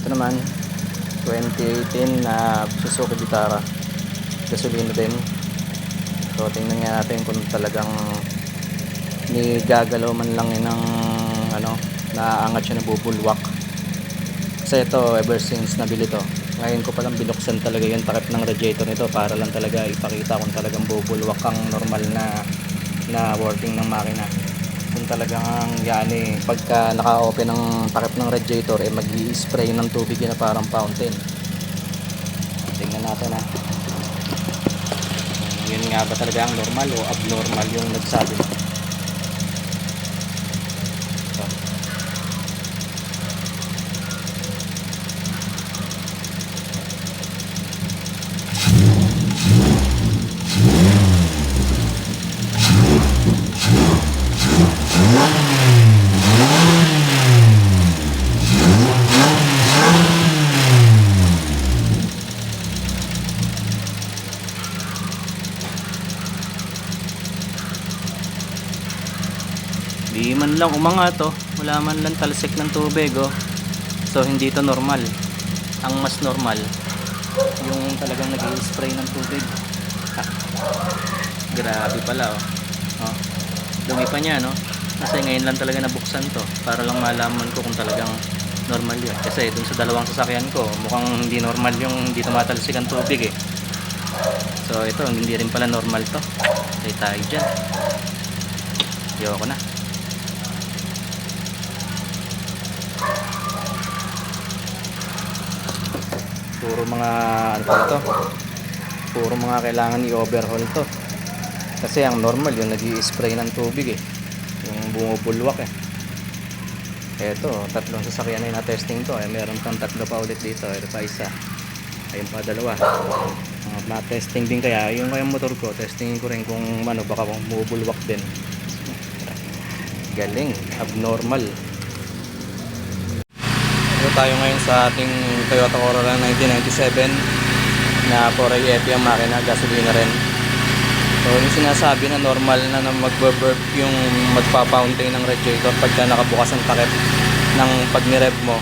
Ito naman 2018 na Suzuki Vitara, gasolina din. So tingnan nga natin kung talagang ni gagalaw man lang yun ng naaangat siya, nabubulwak. Kasi ito, ever since nabili to, ngayon ko palang binuksan talaga yung takip ng radiator nito para lang talaga ipakita kung talagang bubulwak ang normal na working ng makina. Kung talagang yani, pagka naka-open ang takip ng radiator, mag-i-spray ng tubig na parang fountain. Tingnan natin ha. Yun nga ba talaga ang normal o abnormal yung nagsabi mo? Di man lang umangat to, wala man lang talsik ng tubig oh. So hindi to normal. Ang mas normal yung talagang nag-i-spray ng tubig. Grabe pala oh. Oh. Dumi pa niya no. Kasi ngayon lang talaga nabuksan to para lang malaman ko kung talagang normal yun. Kasi dun sa dalawang sasakyan ko mukhang hindi normal yung hindi tumatalsik ang tubig eh. So ito hindi rin pala normal to. Tayo dyan. Ayoko na. Puro mga ano pa to, puro mga kailangan i-overhaul to. Kasi ang normal yung nag-i-spray ng tubig eh, yung bumubulwak eh. Eto, tatlong sasakyan na na-testing to eh. Meron pang tatlo pa ulit dito. Ito pa isa, ayun pa dalawa. Na-testing din kaya yung kayang motor ko, testingin ko rin kung ano, baka bumubulwak din. Galing, abnormal. Ito tayo ngayon sa ating Toyota Corolla 1997 na 4AF ang makina, gasolina rin. So yung sinasabi na normal na magbe-burp yung magpa-fountain ng radiator pagka nakabukas ang takip ng pag ni-rev mo.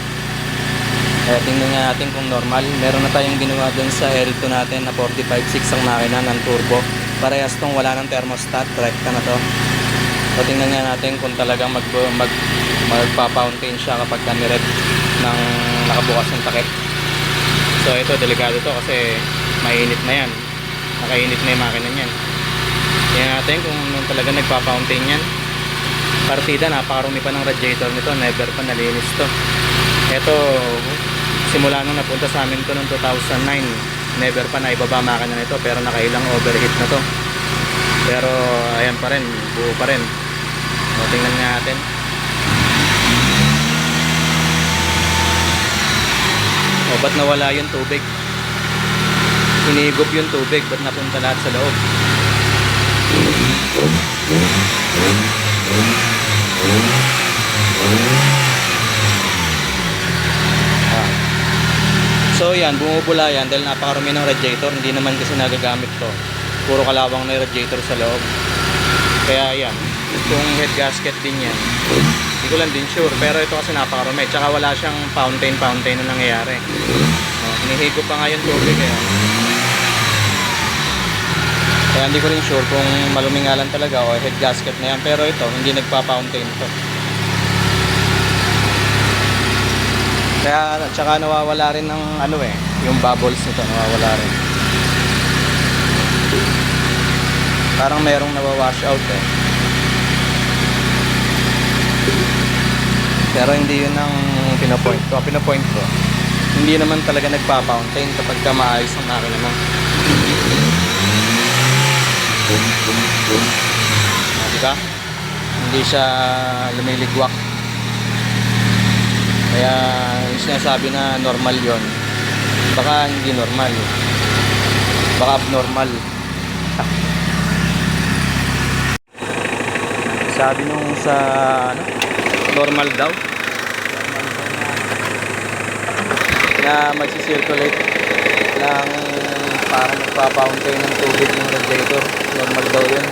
Kaya tingnan nga natin kung normal. Meron na tayong ginawa dun sa L2 natin na 45.6 ang makina ng turbo. Parehas tong wala ng thermostat, rekta na to. So tingnan nga natin kung talagang magpa-fountain siya kapag ni-rev ng nakabukas ng takip. So ito delikado to kasi mainit na yan, nakainit na yung makina niyan. Tingnan natin kung talaga nagpa-fountain yan. Partida, napakarumi pa ng radiator nito, never pa nalinis to. Ito simula nung napunta sa amin to noong 2009, never pa naibaba makina nito, pero nakailang overheat na to. Pero ayan pa rin, buo pa rin. So, tingnan nga natin. O, ba't nawala yung tubig? Inigop yung tubig, ba't napunta lahat sa loob? So yan, bumubula yan dahil napakarumi ng radiator. Hindi naman kasi nagagamit to, puro kalawang na radiator sa loob. Kaya yan, itong head gasket din yan, hindi ko lang din sure, pero ito kasi napakarumi. Tsaka wala siyang fountain na nangyayari. Hinihigop pa nga yung tubig eh. Kaya hindi ko rin sure kung malumi nga lang talaga o head gasket na yan. Pero ito, hindi nagpa-fountain ito. Kaya tsaka nawawala rin ng ano eh, yung bubbles nito nawawala rin. Parang merong nawawash out eh. Pero hindi yun ang pinapoint ko. Pinapoint ko, hindi naman talaga nagpa-fountain kapag ka maayos ang makina mo. Diba? Hindi siya lumiligwak. Kaya yung sinasabi na normal yon, baka hindi normal, baka abnormal. Sabi nung sa normal daw na magsisirculate ng parang nagpa-fountain ng tubig yung radiator. Normal daw yun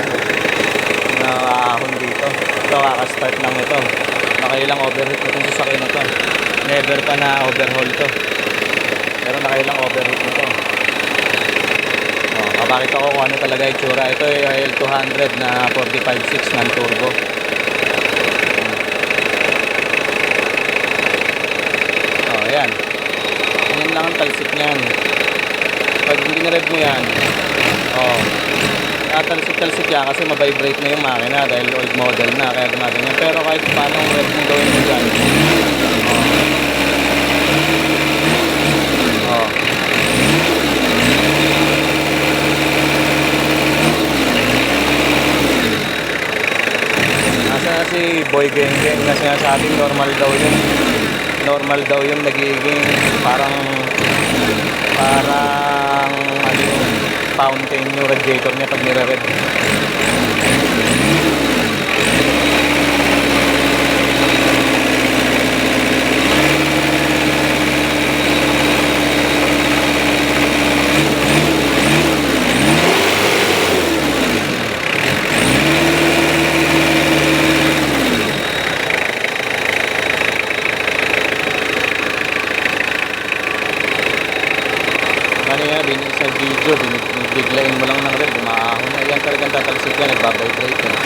na ahon dito. Ito kakastart lang ito, nakailang overheat na itong sasakyan na to. Never pa na overhaul to. Pero nakailang overheat na to. Papakita ko kung ano talaga yung tsura. Ito ay L200 na 45.6 non-turbo. Ayan. Ayan lang ang talsik niyan. Pag ginirev mo yan, talsik yan kasi mabibrate na yung makina dahil old model na, kaya gumaganyan. Pero kahit paano ang rev mo gawin mo dyan, nasa si Boy Geng na sinasabing normal daw yung nagiging parang ano yung fountain yung radiator niya pag nire-rev. Kanina sa video, binibiglain mo lang ng rev, maahon na yan talagang tatalsik yan, nagbabibrate yan.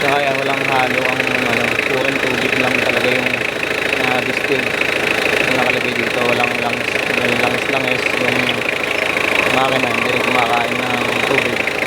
Kaya walang halo ang purong tubig lang talaga yung distilled yung nakalagay dito, walang langis yung makina hindi rin kumakain ng tubig.